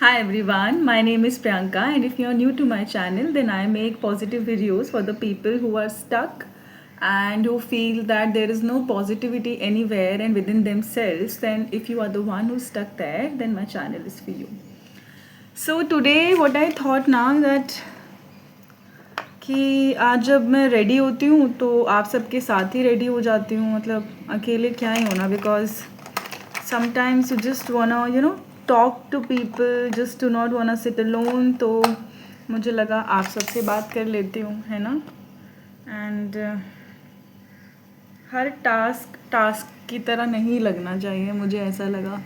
Hi everyone, my name is Priyanka, and if you are new to my channel, then I make positive videos for the people who are stuck and who feel that there is no positivity anywhere and within themselves. Then, if you are the one who's stuck there, then my channel is for you. So, today, what I thought now that कि आज जब मैं ready होती हूँ तो आप सबके साथ ही रेडी हो जाती हूँ, मतलब अकेले क्या ही होना, because sometimes you just wanna talk to people, just do not wanna sit alone. तो मुझे लगा आप सबसे बात कर लेती हूँ, है ना. एंड हर टास्क की तरह नहीं लगना चाहिए, मुझे ऐसा लगा.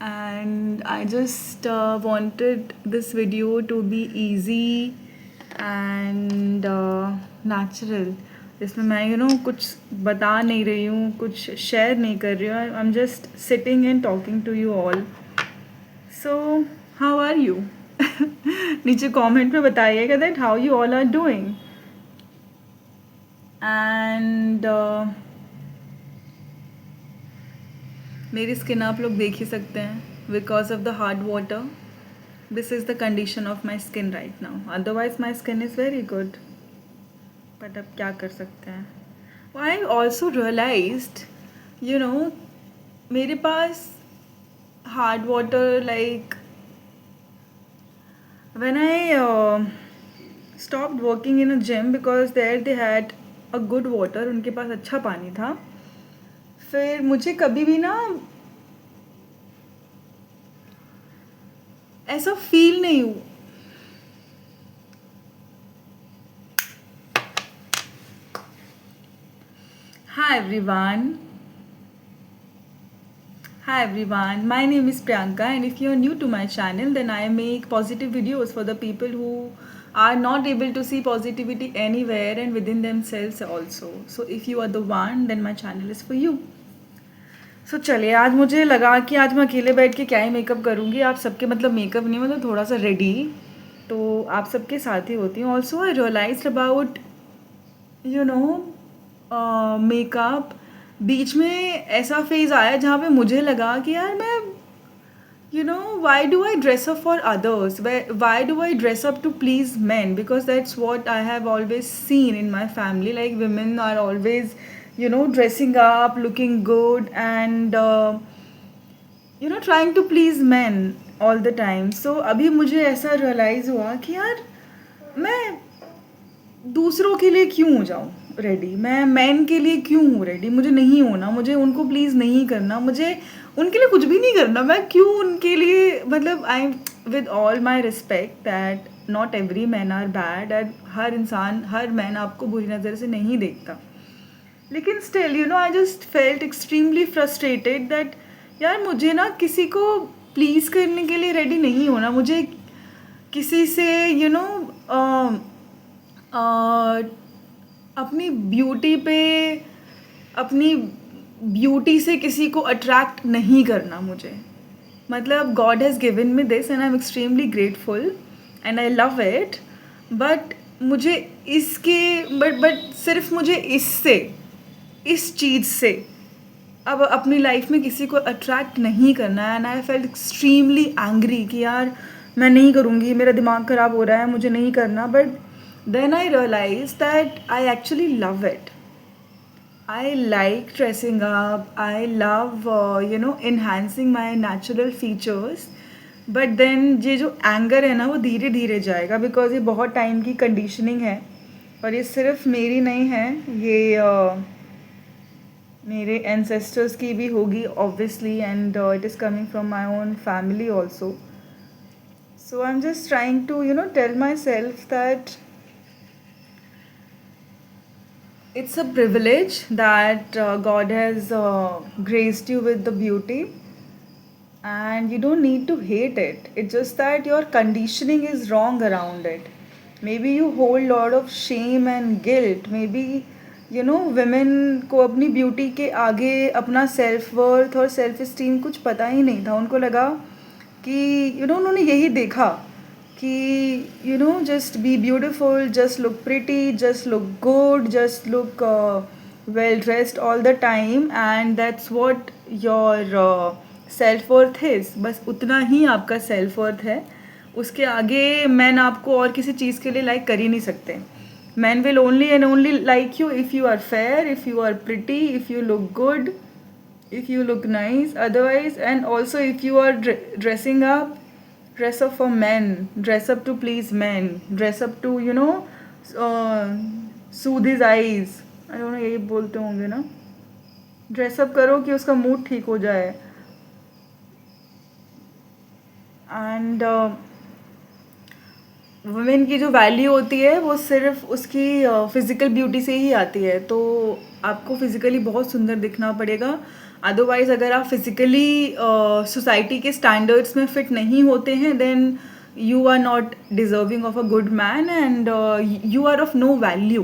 And I just wanted this video to be easy and natural. इसमें मैं कुछ बता नहीं रही हूँ, कुछ शेयर नहीं कर रही हूँ. I am just sitting and talking to you all. So how are you? नीचे कमेंट में बताइएगा that how you all are doing. And मेरी स्किन आप लोग देख ही सकते हैं, because of the hard water. This is the condition of my skin right now. Otherwise my skin is very good, but अब क्या कर सकते हैं. आई ऑल्सो रियलाइज्ड मेरे पास hard water, like when I stopped working in a gym because there they had a good water, उनके पास अच्छा पानी था. फिर मुझे कभी भी ना ऐसा फील नहीं हुआ. Hi everyone. Hi everyone, my name is Priyanka, and if you are new to my channel, then I make positive videos for the people who are not able to see positivity anywhere and within themselves also. So if you are the one, then my channel is for you. So चलिए, आज मुझे लगा कि आज मैं अकेले बैठ के क्या ही मेकअप करूँगी. आप सबके मतलब मेकअप नहीं, मतलब थोड़ा सा रेडी तो आप सबके साथ ही होती हूँ. Also I realized about makeup. बीच में ऐसा फेज़ आया जहाँ पे मुझे लगा कि यार मैं why do I dress up for others? Why do I dress up to please men? Because that's what I have always seen in my family. Like women are always dressing up, looking good, and trying to please men all the time. So अभी मुझे ऐसा realize हुआ कि यार मैं दूसरों के लिए क्यों हो जाऊँ रेडी. मैं मैन के लिए क्यों हूँ रेडी. मुझे नहीं होना, मुझे उनको प्लीज़ नहीं करना, मुझे उनके लिए कुछ भी नहीं करना. मैं क्यों उनके लिए, मतलब I with all my respect that not every man are bad, and हर इंसान, हर मैन आपको बुरी नज़र से नहीं देखता. लेकिन still I just felt extremely frustrated that यार मुझे ना किसी को प्लीज़ करने के लिए रेडी नहीं होना. मुझे किसी से अपनी ब्यूटी पे, अपनी ब्यूटी से किसी को अट्रैक्ट नहीं करना. मुझे मतलब God has given me this and I am extremely grateful and I love it. But मुझे इसके बट सिर्फ मुझे इससे, इस चीज़ से अब अपनी लाइफ में किसी को अट्रैक्ट नहीं करना है. And I felt extremely angry कि यार मैं नहीं करूँगी, मेरा दिमाग ख़राब हो रहा है, मुझे नहीं करना. But then I realized that I actually love it. I like dressing up. I love enhancing my natural features. But then ये जो एंगर है ना वो धीरे धीरे जाएगा, बिकॉज ये बहुत टाइम की कंडीशनिंग है. और ये सिर्फ मेरी नहीं है, ये मेरे एंसेस्टर्स की भी होगी obviously, and it is coming from my own family also. So I am just trying to tell my self that it's a privilege that God has graced you with the beauty, and you don't need to hate it. It's just that your conditioning is wrong around it. Maybe you hold lot of shame and guilt. Maybe women को अपनी beauty के आगे अपना self worth और self esteem कुछ पता ही नहीं था. उनको लगा कि उन्होंने यही देखा कि just be beautiful, just look pretty, just look good, just look well dressed all the time, and that's what your self worth is, बस उतना ही आपका सेल्फ वर्थ है। उसके आगे मैन आपको और किसी चीज़ के लिए लाइक कर ही नहीं सकते। Man will only and only like you if you are fair, if you are pretty, if you look good, if you look nice, otherwise, and also if you are dressing up, dress up for men, dress up to please men, dress up to uh, soothe his eyes, I don't know, यही बोलते होंगे ना, dress up करो कि उसका mood ठीक हो जाए। एंड वुमेन की जो वैल्यू होती है वो सिर्फ उसकी फिज़िकल ब्यूटी से ही आती है। तो आपको फिज़िकली बहुत सुंदर दिखना पड़ेगा, अदरवाइज़ अगर आप फिज़िकली सोसाइटी के स्टैंडर्ड्स में फिट नहीं होते हैं, then you are not deserving of a good man and you are of no value.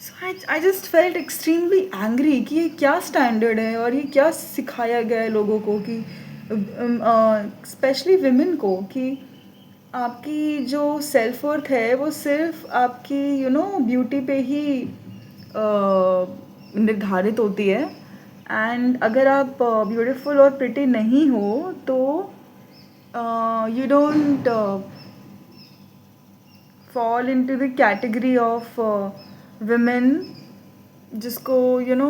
So I just felt extremely angry कि ये क्या स्टैंडर्ड है और ये क्या सिखाया गया है लोगों को, कि स्पेशली विमेन को, कि आपकी जो सेल्फ वर्थ है वो सिर्फ आपकी ब्यूटी पे ही निर्धारित होती है। एंड अगर आप ब्यूटीफुल और प्रिटी नहीं हो तो you don't fall into the category of women जिसको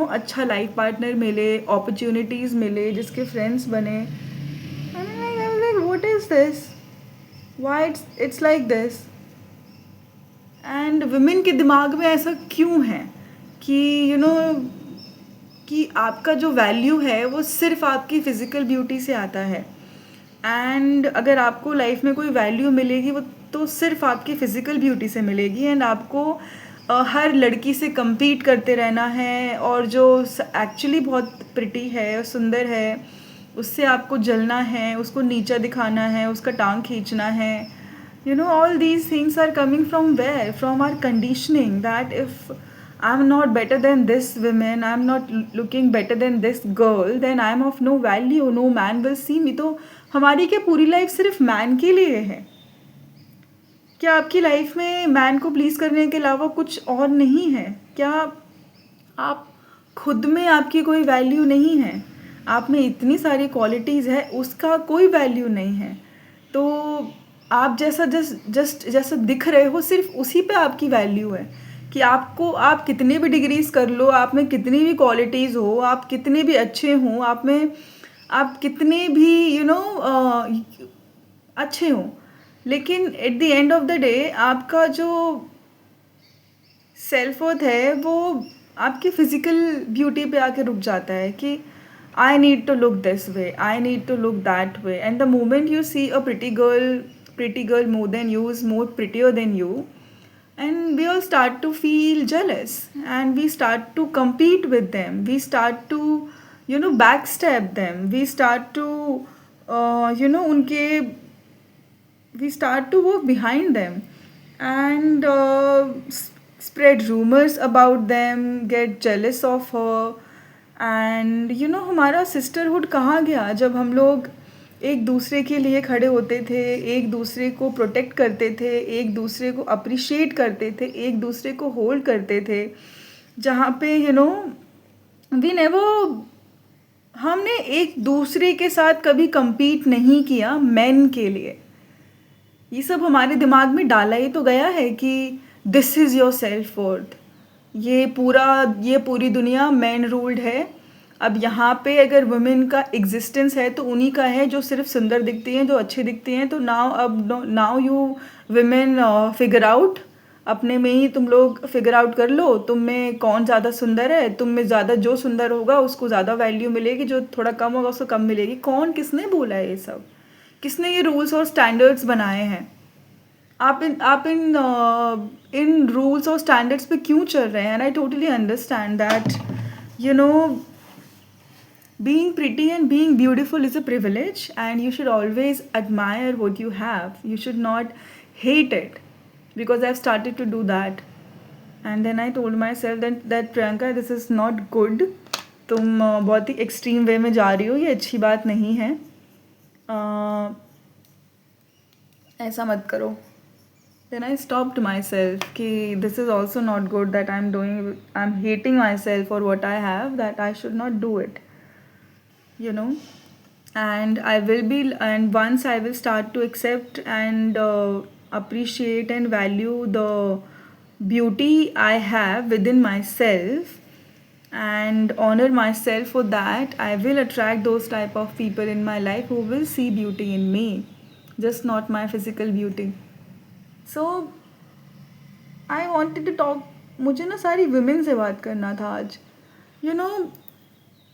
अच्छा लाइफ पार्टनर मिले, अपॉर्चुनिटीज़ मिले, जिसके फ्रेंड्स बने। Like what is this, why it's like this. And women के दिमाग में ऐसा क्यों है कि कि आपका जो वैल्यू है वो सिर्फ आपकी फ़िज़िकल ब्यूटी से आता है। एंड अगर आपको लाइफ में कोई वैल्यू मिलेगी वो तो सिर्फ आपकी फ़िज़िकल ब्यूटी से मिलेगी। एंड आपको हर लड़की से compete करते रहना है, और जो एक्चुअली बहुत प्रिटी है, सुंदर है, उससे आपको जलना है, उसको नीचा दिखाना है, उसका टांग खींचना है। All these things are coming from where, from are conditioning, that if I am not better than this women, I am not looking better than this girl, then I am of no value, no man will see me. तो हमारी क्या पूरी life सिर्फ man के लिए है? क्या आपकी लाइफ में मैन को प्लीज़ करने के अलावा कुछ और नहीं है? क्या आप खुद में आपकी कोई वैल्यू नहीं है? आप में इतनी सारी क्वालिटीज़ है, उसका कोई वैल्यू नहीं है। तो आप जैसा दिख रहे हो सिर्फ उसी पे आपकी वैल्यू है, कि आपको आप कितनी भी डिग्रीज कर लो, आप में कितनी भी क्वालिटीज़ हो, आप कितने भी अच्छे हों, आप कितने भी अच्छे हों, लेकिन eight the end of the day आपका जो सेल्फ वर्थ है वो आपकी फ़िज़िकल ब्यूटी पे आके रुक जाता है, कि I need to look this way, I need to look that way. And the moment you see a pretty girl more than you, is more prettier than you, and we all start to feel jealous, and we start to compete with them, we start to backstab them, we start to unke we start to work behind them, and spread rumors about them, get jealous of her। And हमारा sisterhood कहाँ गया जब हम लोग एक दूसरे के लिए खड़े होते थे, एक दूसरे को प्रोटेक्ट करते थे, एक दूसरे को अप्रिशिएट करते थे, एक दूसरे को होल्ड करते थे, जहाँ पे वी नेवर, हमने एक दूसरे के साथ कभी compete नहीं किया मैन के लिए। ये सब हमारे दिमाग में डाला ही तो गया है कि this is your self worth, ये पूरी दुनिया मैन रूल्ड है। अब यहाँ पे अगर वुमेन का एग्जिस्टेंस है तो उन्हीं का है जो सिर्फ सुंदर दिखती हैं, जो अच्छी दिखती हैं। तो now you women figure out, अपने में ही तुम लोग फिगर आउट कर लो, तुम में कौन ज़्यादा सुंदर है, तुम में ज़्यादा जो सुंदर होगा उसको ज़्यादा वैल्यू मिलेगी, जो थोड़ा कम होगा उसको कम मिलेगी। किसने बोला है ये सब? किसने ये रूल्स और स्टैंडर्ड्स बनाए हैं? आप इन रूल्स और स्टैंडर्ड्स पे क्यों चल रहे हैं? And I totally understand that being pretty and being beautiful is a privilege, and you should always admire what you have. You should not hate it, because I've started to do that, and then I told myself that Priyanka, this is not good. तुम बहुत ही extreme वे में जा रही हो, ये अच्छी बात नहीं है, ऐसा मत करो। Then I stopped myself कि this is also not good that I'm hating myself for what I have, that I should not do it, and once I will start to accept and appreciate and value the beauty I have within myself and honor myself for that, I will attract those type of people in my life who will see beauty in me, just not my physical beauty. So I wanted to talk, मुझे ना सारी women से बात करना था आज. You know,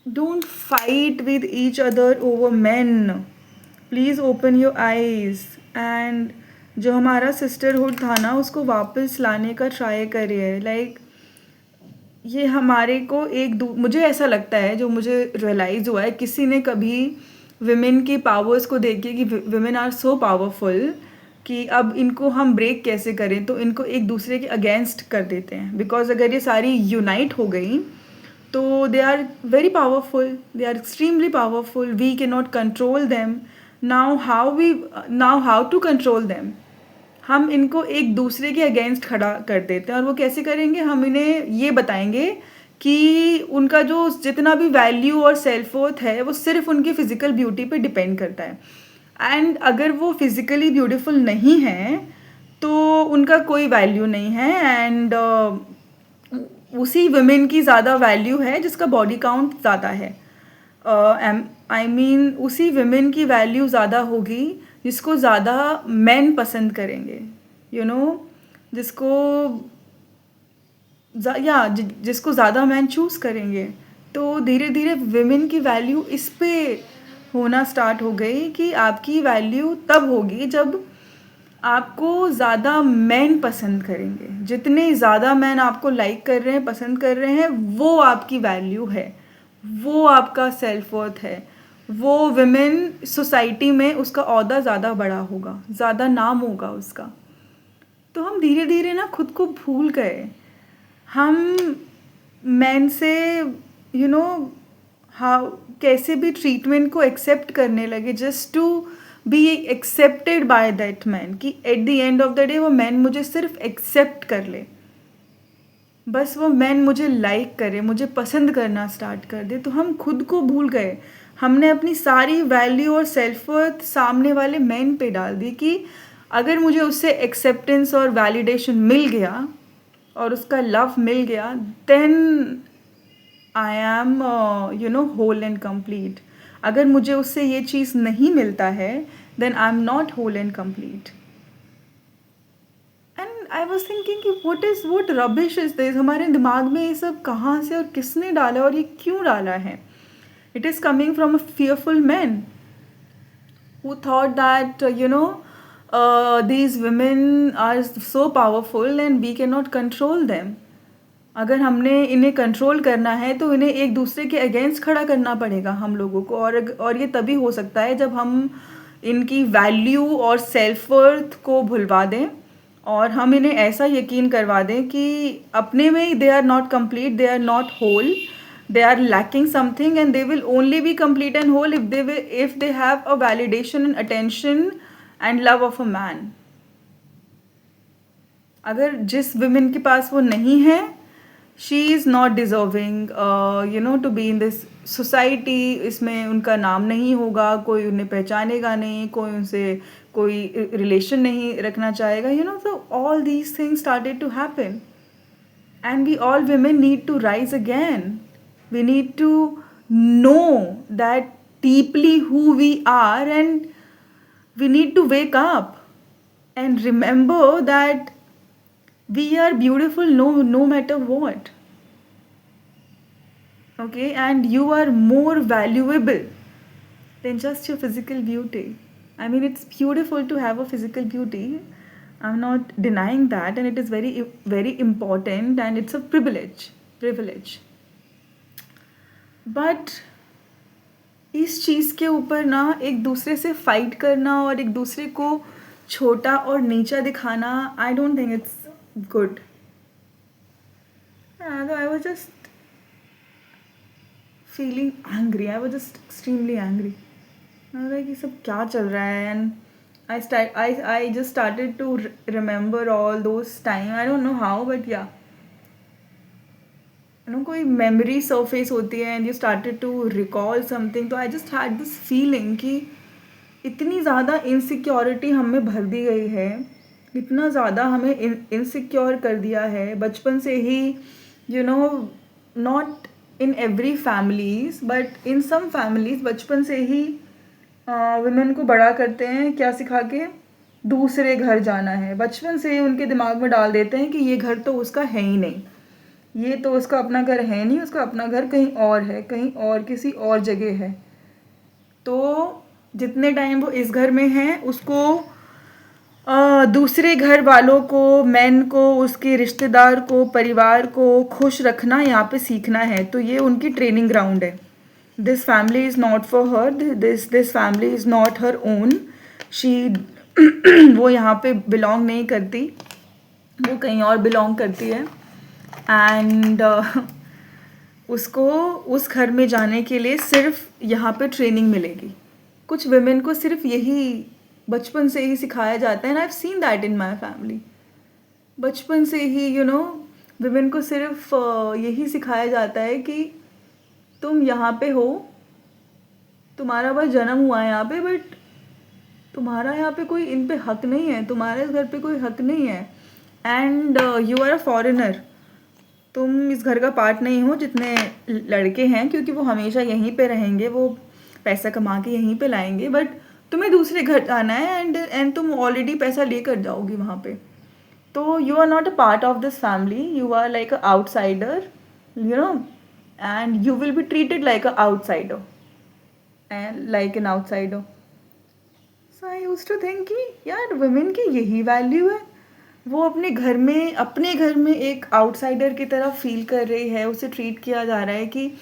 don't fight with each other over man. Please open your eyes and जो हमारा सिस्टरहुड था ना उसको वापस लाने का ट्राई करिए. लाइक ये हमारे को मुझे ऐसा लगता है, जो मुझे रियलाइज़ हुआ है, किसी ने कभी विमेन की पावर्स को देखे कि विमेन आर सो पावरफुल कि अब इनको हम ब्रेक कैसे करें, तो इनको एक दूसरे के अगेंस्ट कर देते हैं. बिकॉज अगर ये सारी यूनाइट हो गई तो they are very powerful, they are extremely powerful. We can not control them. Now how to control them. हम इनको एक दूसरे के अगेंस्ट खड़ा कर देते हैं. और वो कैसे करेंगे, हम इन्हें ये बताएंगे कि उनका जो जितना भी वैल्यू और सेल्फ वर्थ है वो सिर्फ उनकी फ़िज़िकल ब्यूटी पे डिपेंड करता है. एंड अगर वो फिज़िकली ब्यूटीफुल नहीं है तो उनका कोई वैल्यू नहीं है. एंड उसी वुमेन की ज़्यादा वैल्यू है जिसका बॉडी काउंट ज़्यादा है. आई मीन उसी वुमेन की वैल्यू ज़्यादा होगी जिसको ज़्यादा मेन पसंद करेंगे. यू नो, जिसको ज़्यादा मैन चूज़ करेंगे. तो धीरे धीरे विमेन की वैल्यू इस पे होना स्टार्ट हो गई कि आपकी वैल्यू तब होगी जब आपको ज़्यादा मैन पसंद करेंगे. जितने ज़्यादा मैन आपको लाइक कर रहे हैं, पसंद कर रहे हैं, वो आपकी वैल्यू है, वो आपका सेल्फ वर्थ है. वो विमेन सोसाइटी में उसका ओहदा ज़्यादा बड़ा होगा, ज़्यादा नाम होगा उसका. तो हम धीरे धीरे ना खुद को भूल गए. हम मैन से यू नो हाउ कैसे भी ट्रीटमेंट को एक्सेप्ट करने लगे just to be accepted by that man. कि at the end of the day वो मैन मुझे सिर्फ एक्सेप्ट कर ले, बस वो मैन मुझे लाइक करे, मुझे पसंद करना स्टार्ट कर दे. तो हम खुद को भूल गए. हमने अपनी सारी वैल्यू और सेल्फ वर्थ सामने वाले मैन पे डाल दी कि अगर मुझे उससे एक्सेप्टेंस और वैलिडेशन मिल गया और उसका लव मिल गया, then I am whole and complete. अगर मुझे उससे ये चीज़ नहीं मिलता है, then I am not whole and complete. And I was thinking कि वॉट रबिश इज दिस. हमारे दिमाग में ये सब कहाँ से और किसने डाला और ये क्यों डाला है. It is coming from a fearful man who thought that these women are so powerful and we cannot control them. अगर हमने इन्हें कंट्रोल करना है तो इन्हें एक दूसरे के अगेंस्ट खड़ा करना पड़ेगा हम लोगों को. और ये तभी हो सकता है जब हम इनकी वैल्यू और सेल्फ वर्थ को भुलवा दें और हम इन्हें ऐसा यकीन करवा दें कि अपने में they are not complete, they are not whole, they are lacking something and they will only be complete and whole if they have a validation and attention and love of a man. अगर जिस women के पास वो नहीं है, she is not deserving to be in this society. इसमें उनका नाम नहीं होगा, कोई उन्हें पहचानेगा नहीं, कोई उनसे कोई रिलेशन नहीं रखना चाहेगा. So all these things started to happen and we all women need to rise again. We need to know that deeply who we are and we need to wake up and remember that we are beautiful no matter what. Okay, and you are more valuable than just your physical beauty. I mean, it's beautiful to have a physical beauty. I'm not denying that, and it is very, very important and it's a privilege. But इस चीज़ के ऊपर ना एक दूसरे से fight करना और एक दूसरे को छोटा और नीचा दिखाना, I don't think it's good. I was just feeling angry. I was just extremely angry. Like ये सब क्या चल रहा है. And I just started to remember all those time. I don't know how, but yeah. कोई memory surface होती है and you started to recall something, तो I just had this feeling कि इतनी ज़्यादा इनसिक्योरिटी हम में भर दी गई है, इतना ज़्यादा हमें इनसिक्योर कर दिया है बचपन से ही, you know, not in every families but in some families बचपन से ही वुमेन को बड़ा करते हैं क्या सिखा के, दूसरे घर जाना है। बचपन से ही उनके दिमाग में डाल देते हैं कि ये घर तो उसका है ही नहीं, ये तो उसका अपना घर है नहीं, उसका अपना घर कहीं और है, कहीं और किसी और जगह है। तो जितने टाइम वो इस घर में है उसको दूसरे घर वालों को, मैन को, उसके रिश्तेदार को, परिवार को खुश रखना यहाँ पे सीखना है। तो ये उनकी ट्रेनिंग ग्राउंड है। This family is not for her, this family is not her own, she वो यहाँ पे बिलोंग नहीं करती, वो कहीं और बिलोंग करती है। एंड उसको उस घर में जाने के लिए सिर्फ यहाँ पे ट्रेनिंग मिलेगी। कुछ वुमेन को सिर्फ यही बचपन से ही सिखाया जाता है, and I have seen that in my family. बचपन से ही वुमेन को सिर्फ यही सिखाया जाता है कि तुम यहाँ पे हो, तुम्हारा बस जन्म हुआ है यहाँ पे, बट तुम्हारा यहाँ पे कोई इन पे हक नहीं है, तुम्हारे इस घर पे कोई हक नहीं है, and you are a foreigner, तुम इस घर का पार्ट नहीं हो। जितने लड़के हैं, क्योंकि वो हमेशा यहीं पे रहेंगे, वो पैसा कमा के यहीं पे लाएंगे, बट तुम्हें दूसरे घर जाना है एंड तुम ऑलरेडी पैसा लेकर जाओगी वहाँ पे। तो you are not a part of this family, you are like a outsider, and you will be treated like a outsider and like an outsider. So I used to think कि यार women की यही value है, वो अपने घर में एक आउटसाइडर की तरह फील कर रही है, उसे ट्रीट किया जा रहा है कि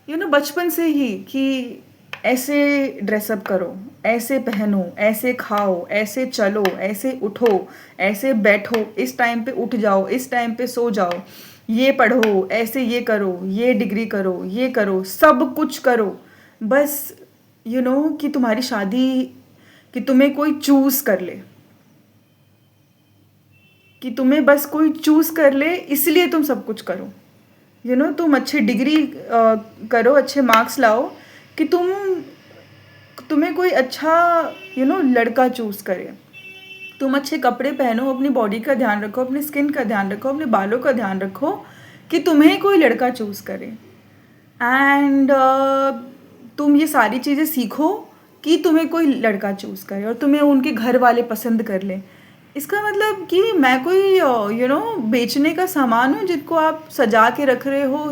बचपन से ही कि ऐसे ड्रेसअप करो, ऐसे पहनो, ऐसे खाओ, ऐसे चलो, ऐसे उठो, ऐसे बैठो, इस टाइम पे उठ जाओ, इस टाइम पे सो जाओ, ये पढ़ो, ऐसे ये करो, ये डिग्री करो, ये करो, सब कुछ करो, बस कि तुम्हारी शादी, कि तुम्हें कोई चूज़ कर ले, कि तुम्हें बस कोई चूज़ कर ले, इसलिए तुम सब कुछ करो। तुम अच्छे डिग्री करो, अच्छे मार्क्स लाओ, कि तुम्हें कोई अच्छा लड़का चूज़ करे, तुम अच्छे कपड़े पहनो, अपनी बॉडी का ध्यान रखो, अपनी स्किन का ध्यान रखो, अपने बालों का ध्यान रखो, कि तुम्हें कोई लड़का चूज़ करे। एंड तुम ये सारी चीज़ें सीखो कि तुम्हें कोई लड़का चूज़ करे और तुम्हें उनके घर वाले पसंद कर लें। इसका मतलब कि मैं कोई बेचने का सामान हूँ जिनको आप सजा के रख रहे हो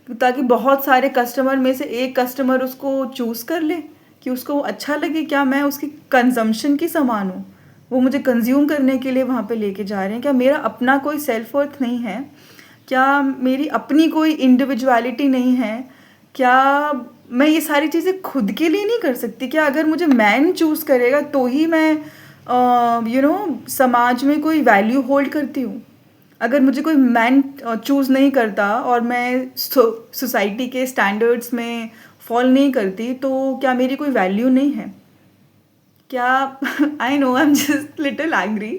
ताकि बहुत सारे कस्टमर में से एक कस्टमर उसको चूज़ कर ले, कि उसको वो अच्छा लगे। क्या मैं उसकी कंजम्पशन की सामान हूँ? वो मुझे कंज्यूम करने के लिए वहाँ पे लेके जा रहे हैं। क्या मेरा अपना कोई सेल्फ वर्थ नहीं है? क्या मेरी अपनी कोई इंडिविजुअलिटी नहीं है? क्या मैं ये सारी चीज़ें खुद के लिए नहीं कर सकती? क्या अगर मुझे मैन चूज़ करेगा तो ही मैं समाज में कोई वैल्यू होल्ड करती हूँ? अगर मुझे कोई मैन चूज़ नहीं करता और मैं सोसाइटी के स्टैंडर्ड्स में फॉल नहीं करती, तो क्या मेरी कोई वैल्यू नहीं है? क्या I know I am just little angry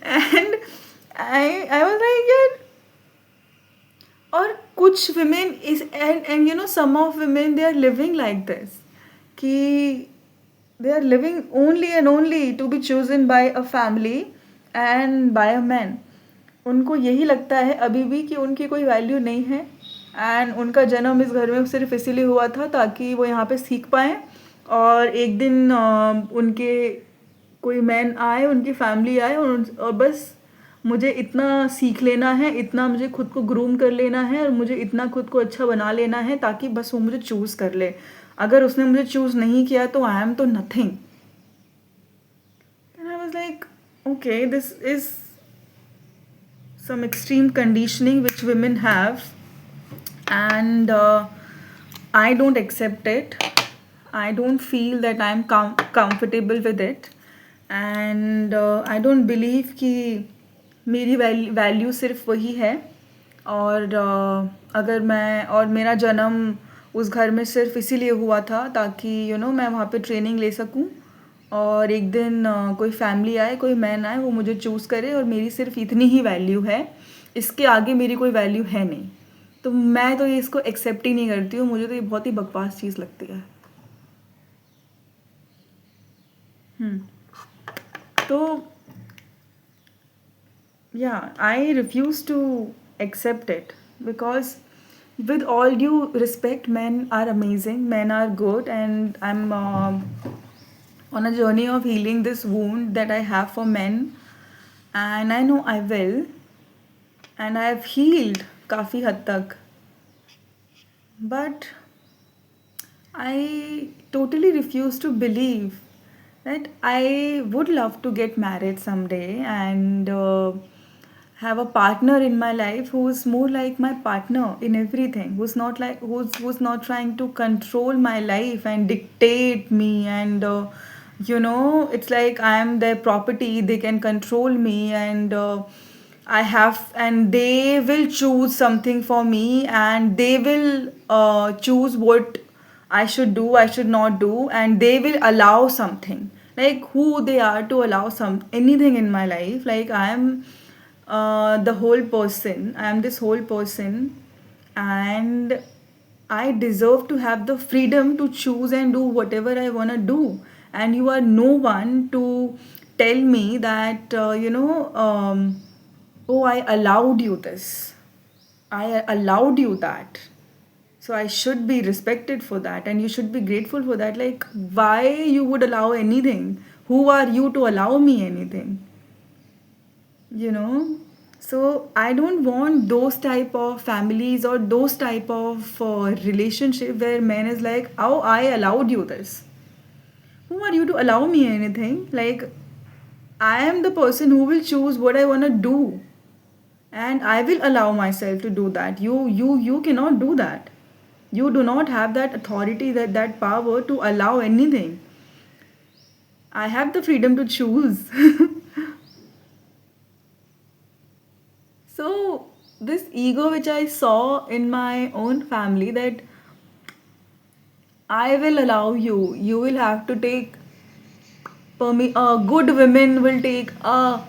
and I was like यार। और कुछ women is and some of women they are living like this, कि they are living only and only to be chosen by a family and by a man. उनको यही लगता है अभी भी कि उनकी कोई वैल्यू नहीं है, एंड उनका जन्म इस घर में सिर्फ इसीलिए हुआ था ताकि वो यहाँ पे सीख पाएँ, और एक दिन उनके कोई मैन आए, उनकी फैमिली आए, और बस मुझे इतना सीख लेना है, इतना मुझे खुद को ग्रूम कर लेना है, और मुझे इतना खुद को अच्छा बना लेना है ताकि बस वो मुझे चूज़ कर ले। अगर उसने मुझे चूज़ नहीं किया तो आई एम तो nothing. And I was like okay, this is some extreme conditioning which women have, and I don't accept it. I don't feel that I'm comfortable with it, and I don't believe कि मेरी value सिर्फ वही है, और अगर मैं, और मेरा जन्म उस घर में सिर्फ इसीलिए हुआ था ताकि मैं वहाँ पे ट्रेनिंग ले सकूँ, और एक दिन कोई फैमिली आए, कोई मैन आए, वो मुझे चूज़ करे, और मेरी सिर्फ इतनी ही वैल्यू है। इसके आगे मेरी कोई वैल्यू है नहीं। तो मैं तो ये इसको एक्सेप्ट ही नहीं करती हूँ, मुझे तो ये बहुत ही बकवास चीज़ लगती है। हम्म। तो yeah, I refuse to accept it because, with all due respect, men are amazing, men are good, and I'm on a journey of healing this wound that I have for men, and I know I will, and I have healed काफ़ी हद तक, but I totally refuse to believe that I would love to get married someday and have a partner in my life who's more like my partner in everything, who's not trying to control my life and dictate me, and it's like I am their property, they can control me, and and they will choose something for me, and they will choose what I should do, I should not do, and they will allow something. Like who they are to allow some anything in my life. Like I am the whole person. I am this whole person, and I deserve to have the freedom to choose and do whatever I wanna do. And you are no one to tell me that oh, I allowed you this. I allowed you that. So I should be respected for that, and you should be grateful for that. Like, why you would allow anything? Who are you to allow me anything? You know? So I don't want those type of families or those type of relationship where man is like, oh, I allowed you this. Who are you to allow me anything? Like, I am the person who will choose what I want to do, and I will allow myself to do that. You cannot do that. You do not have that authority, that power to allow anything. I have the freedom to choose. So this ego which I saw in my own family, that I will allow you, you will have to take good women will take a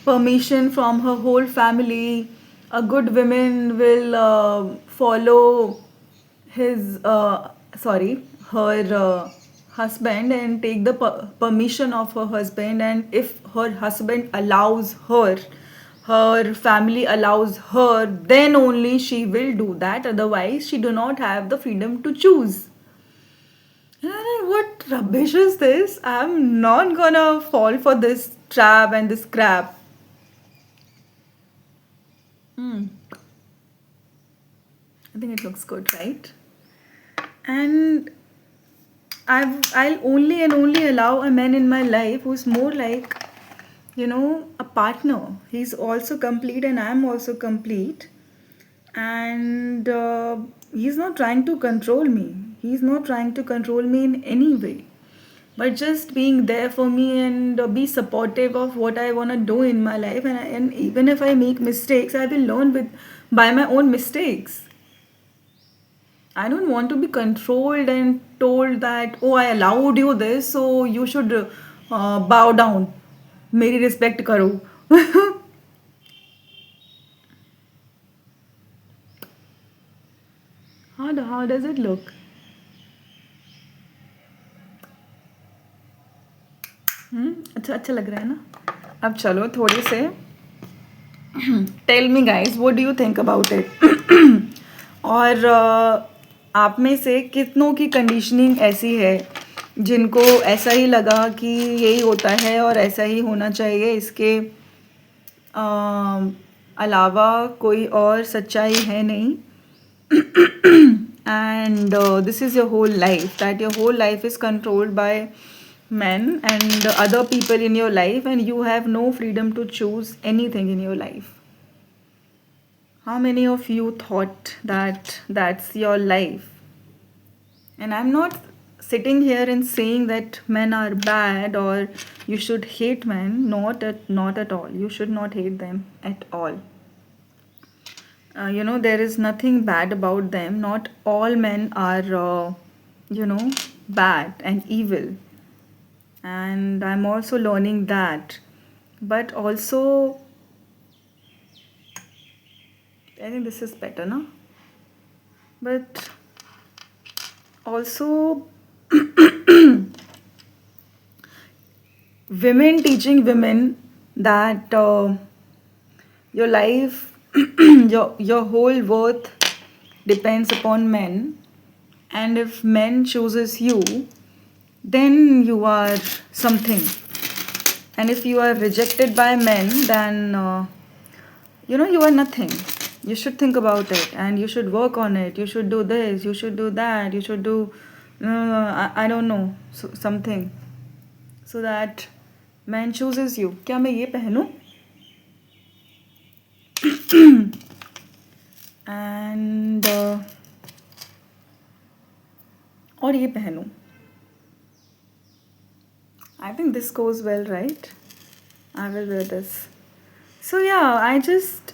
permission from her whole family. A good woman will follow his sorry her husband and take the permission of her husband, and if her husband allows her, her family allows her, then only she will do that, otherwise she do not have the freedom to choose. And I'm like, what rubbish is this? I'm not gonna fall for this trap and this crap. Hmm. I think it looks good, right? And I'll only and only allow a man in my life who's more like, a partner. He's also complete, and I'm also complete. And he's not trying to control me. He's not trying to control me in any way, but just being there for me and be supportive of what I want to do in my life. And even if I make mistakes, I will learn by my own mistakes. I don't want to be controlled and told that, oh, I allowed you this, so you should bow down. मेरी respect करो. How does it look? अच्छा अच्छा लग रहा है ना? अब चलो थोड़े से tell me guys, what do you think about it? और आप में से कितनों की कंडीशनिंग ऐसी है जिनको ऐसा ही लगा कि यही होता है और ऐसा ही होना चाहिए, इसके अलावा कोई और सच्चाई है नहीं? And this is your whole life, that your whole life is controlled by men and other people in your life, and you have no freedom to choose anything in your life. How many of you thought that that's your life? And I'm not sitting here and saying that men are bad or you should hate men. Not at all. You should not hate them at all. There is nothing bad about them. Not all men are, bad and evil. And I'm also learning that. But also, I think this is better, no? But also, women teaching women that your life, your whole worth depends upon men, and if men chooses you, then you are something. And if you are rejected by men, then you are nothing. You should think about it and you should work on it. You should do this, you should do that, you should do I don't know, something, so that man chooses you. क्या मैं ये पहनूं? And और ये पहनूं. I think this goes well, right? I will wear this. So yeah, I just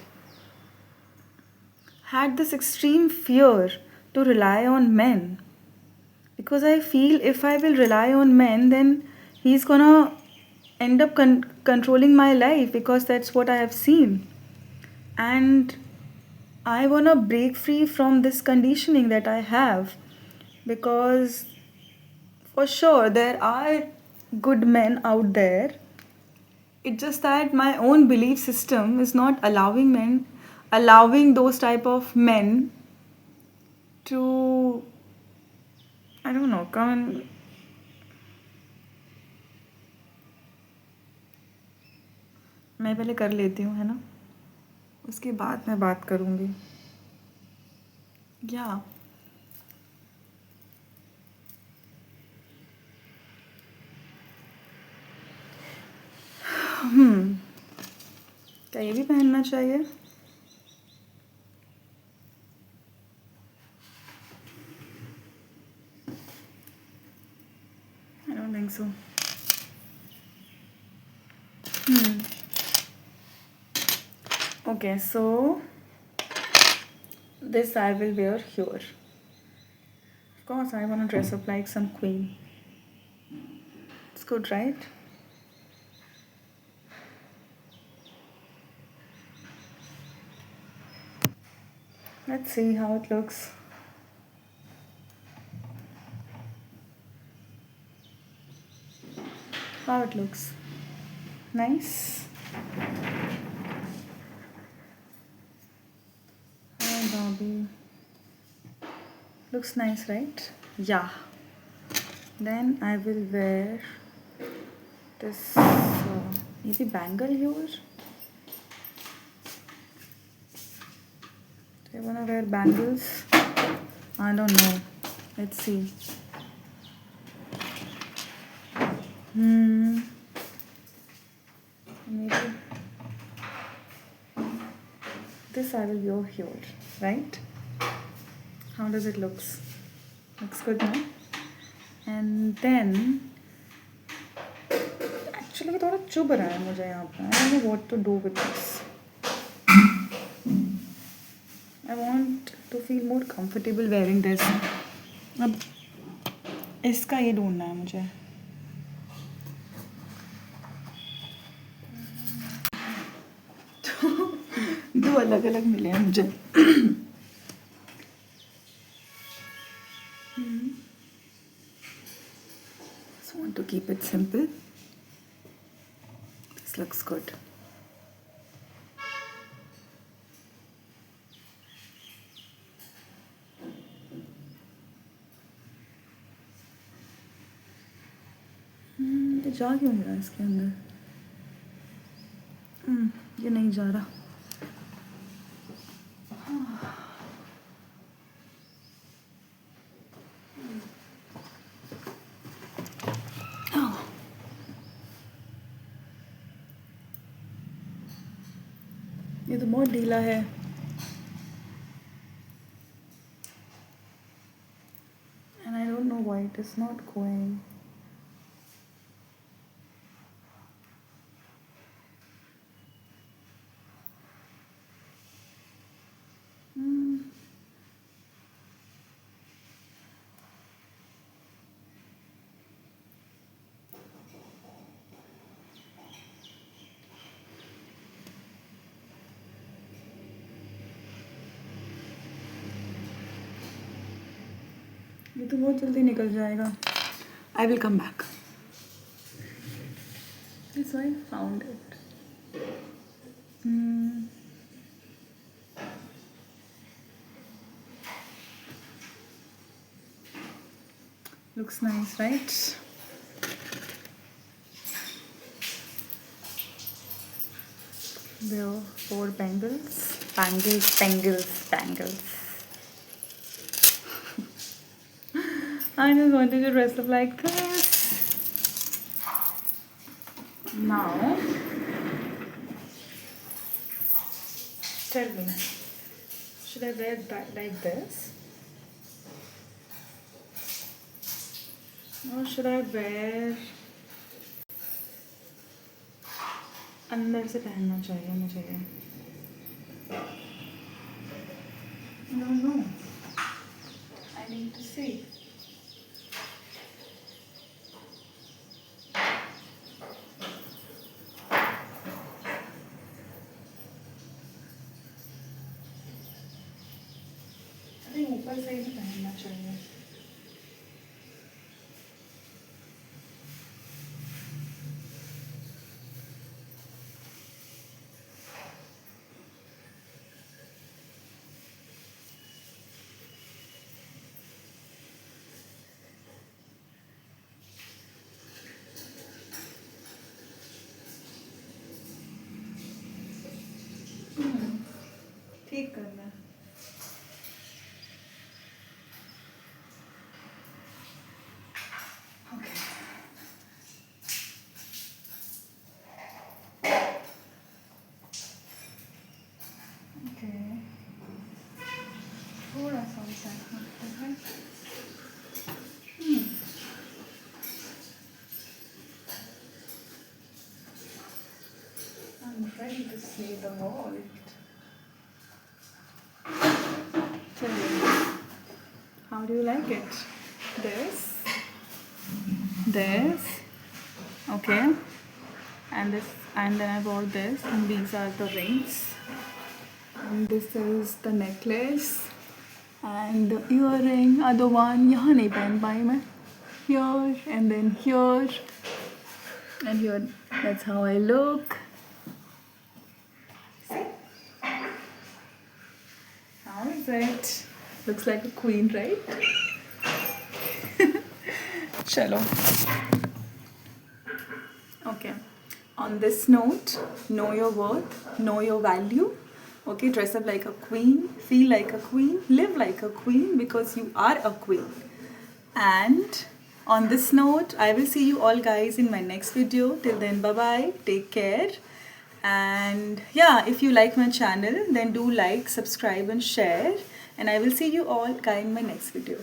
had this extreme fear to rely on men, because I feel if I will rely on men, then he's gonna end up controlling my life, because that's what I have seen. And I wanna break free from this conditioning that I have, because for sure there are good men out there. It's just that my own belief system is not allowing those type of men to, I don't know, come and. मैं पहले कर लेती हूँ, है ना? उसके बाद मैं बात करूँगी. या क्या ये भी पहनना चाहिए? I don't think so. Okay, so this I will wear here. Of course, I want to dress up like some queen. It's good, right? Let's see how it looks. How it looks. Nice. Hi, Bobby. Looks nice, right? Yeah. Then I will wear this maybe bangle here. Do I want to wear bangles? I don't know. Let's see. Maybe this I will wear here, right? How does it looks? Looks good, no? And then actually थोड़ा चुभ रहा है मुझे यहाँ पे. I don't know what to do with this. I want to feel more comfortable wearing this. अब इसका ये ढूंढना है मुझे. दो अलग अलग मिले हैं मुझे. Just want to keep it simple. This looks good. ये जा क्यों नहीं रहा इसके अंदर? ये नहीं जा रहा. ये तो बहुत ढीला है. And I don't know why it is not going. ये तो बहुत जल्दी निकल जाएगा. I will come back. That's why I found it. Looks nice, right? There are 4 bangles. Bangles. I just wanted to dress up like this. Now, tell me, should I wear that like this? Or should I wear अंदर से पहनना चाहिए मुझे ये. I don't know. I need to see. अरे ऊपर से ही पहनना चाहिए. ठीक करना. थोड़ा सा साइड रखते हैं. I'm ready to see the world. Tell me, how do you like it? This, okay, and this, and then I bought this, and these are the rings, and this is the necklace, and the earring. Other one यहाँ नहीं पहन पाई मैं. Here and then here and here. That's how I look. See? How is it? Looks like a queen, right? Chalo. Okay. On this note, know your worth, know your value. Okay, dress up like a queen, feel like a queen, live like a queen because you are a queen. And on this note, I will see you all guys in my next video. Till then, bye-bye, take care. And yeah, if you like my channel, then do like, subscribe and share. And I will see you all guys in my next video.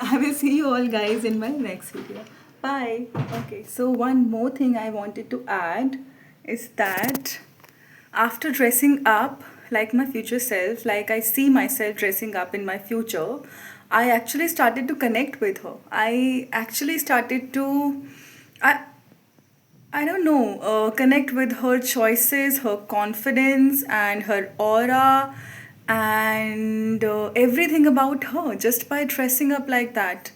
I will see you all guys in my next video. Bye. Okay, so one more thing I wanted to add is that after dressing up like my future self, like I see myself dressing up in my future, I actually started to connect with her. I actually started to, I don't know, connect with her choices, her confidence, and her aura, and everything about her just by dressing up like that.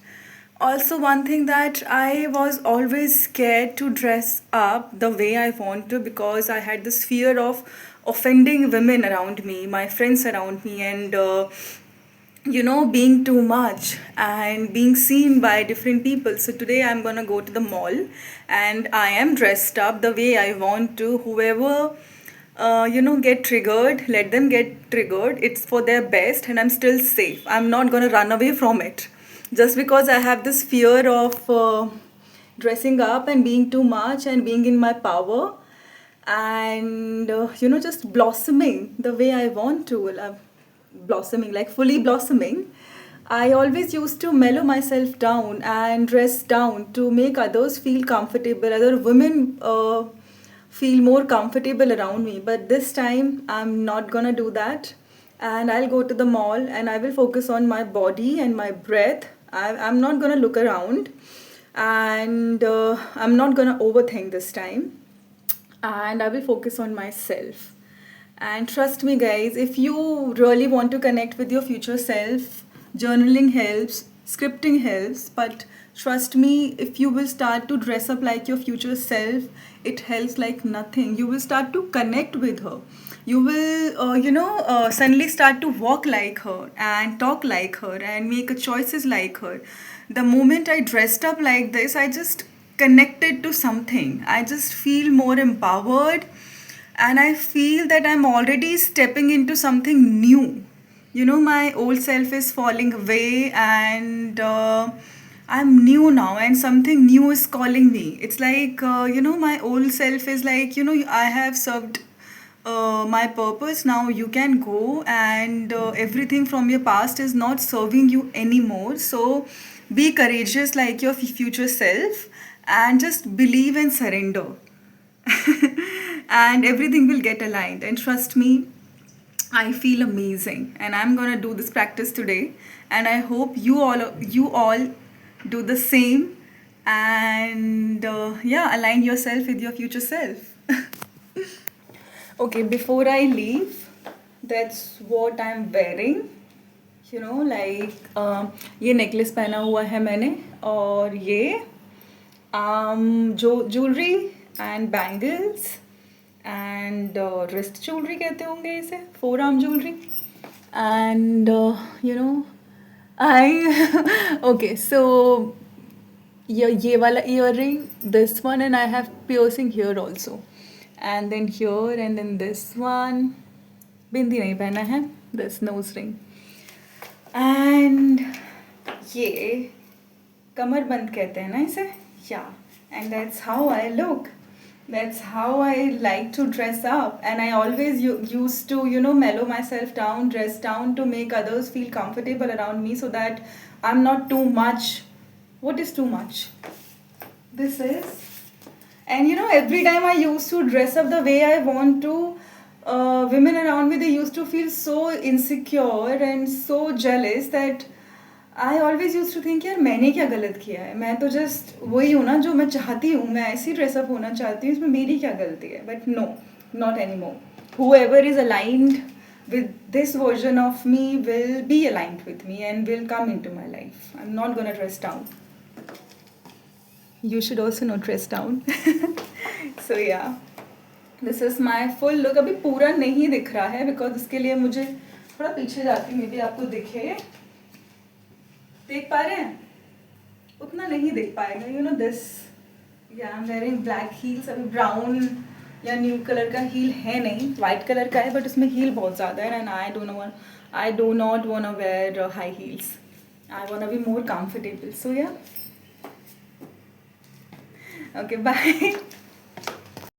Also, one thing that I was always scared to dress up the way I want to because I had this fear of offending women around me, my friends around me, and being too much and being seen by different people. So today I'm gonna go to the mall and I am dressed up the way I want to. Whoever get triggered, let them get triggered. It's for their best and I'm still safe. I'm not gonna run away from it just because I have this fear of dressing up and being too much and being in my power and just blossoming the way I want to. Blossoming, like fully blossoming. I always used to mellow myself down and dress down to make others feel comfortable, other women feel more comfortable around me. But this time I'm not gonna do that, and I'll go to the mall and I will focus on my body and my breath. I'm not gonna look around, and I'm not gonna overthink this time, and I will focus on myself. And trust me guys, if you really want to connect with your future self, journaling helps, scripting helps, but trust me, if you will start to dress up like your future self, it helps like nothing. You will start to connect with her. You will, suddenly start to walk like her and talk like her and make choices like her. The moment I dressed up like this, I just connected to something. I just feel more empowered, and I feel that I'm already stepping into something new. My old self is falling away, and I'm new now, and something new is calling me. It's like, my old self is like, I have served my purpose. Now you can go, and everything from your past is not serving you anymore. So be courageous like your future self, and just believe and surrender. And everything will get aligned. And trust me, I feel amazing, and I'm gonna do this practice today. And I hope you all do the same, and yeah, align yourself with your future self. Okay, before I leave, that's what I'm wearing. Like ये necklace पहना हुआ है मैंने, और ये जो jewellery and bangles and wrist jewellery कहते होंगे इसे, four arm jewellery. And I okay, so ये वाला earring, this one, and I have piercing here also, and then here, and then this one. बिंदी नहीं पहना है, this nose ring, and ये कमर बंद कहते हैं ना इसे, yeah. And that's how I look. That's how I like to dress up, and I always used to mellow myself down, dress down, to make others feel comfortable around me, so that I'm not too much. What is too much? This is. And every time I used to dress up the way I want to, women around me, they used to feel so insecure and so jealous that I always used to think, यार मैंने क्या गलत किया है, मैं तो just वही हूँ ना जो मैं चाहती हूँ, मैं ऐसी ड्रेसअप होना चाहती हूँ, इसमें मेरी क्या गलती है. But no, not any more. Whoever is aligned with this version of me will be aligned with me and will come into my life. I'm not gonna dress down. You should also not dress down. So yeah, this is my full look. अभी पूरा नहीं दिख रहा है because उसके लिए मुझे थोड़ा पीछे जाती, मे बी आपको दिखे. देख पा रहे हैं? उतना नहीं देख पाएगा. दिस, या I am wearing black heels. अभी ब्राउन या न्यू कलर का हील है नहीं, वाइट कलर का है, बट उसमें हील बहुत ज़्यादा है, and I do not want to wear high heels. I want to be more comfortable. So yeah, okay, bye.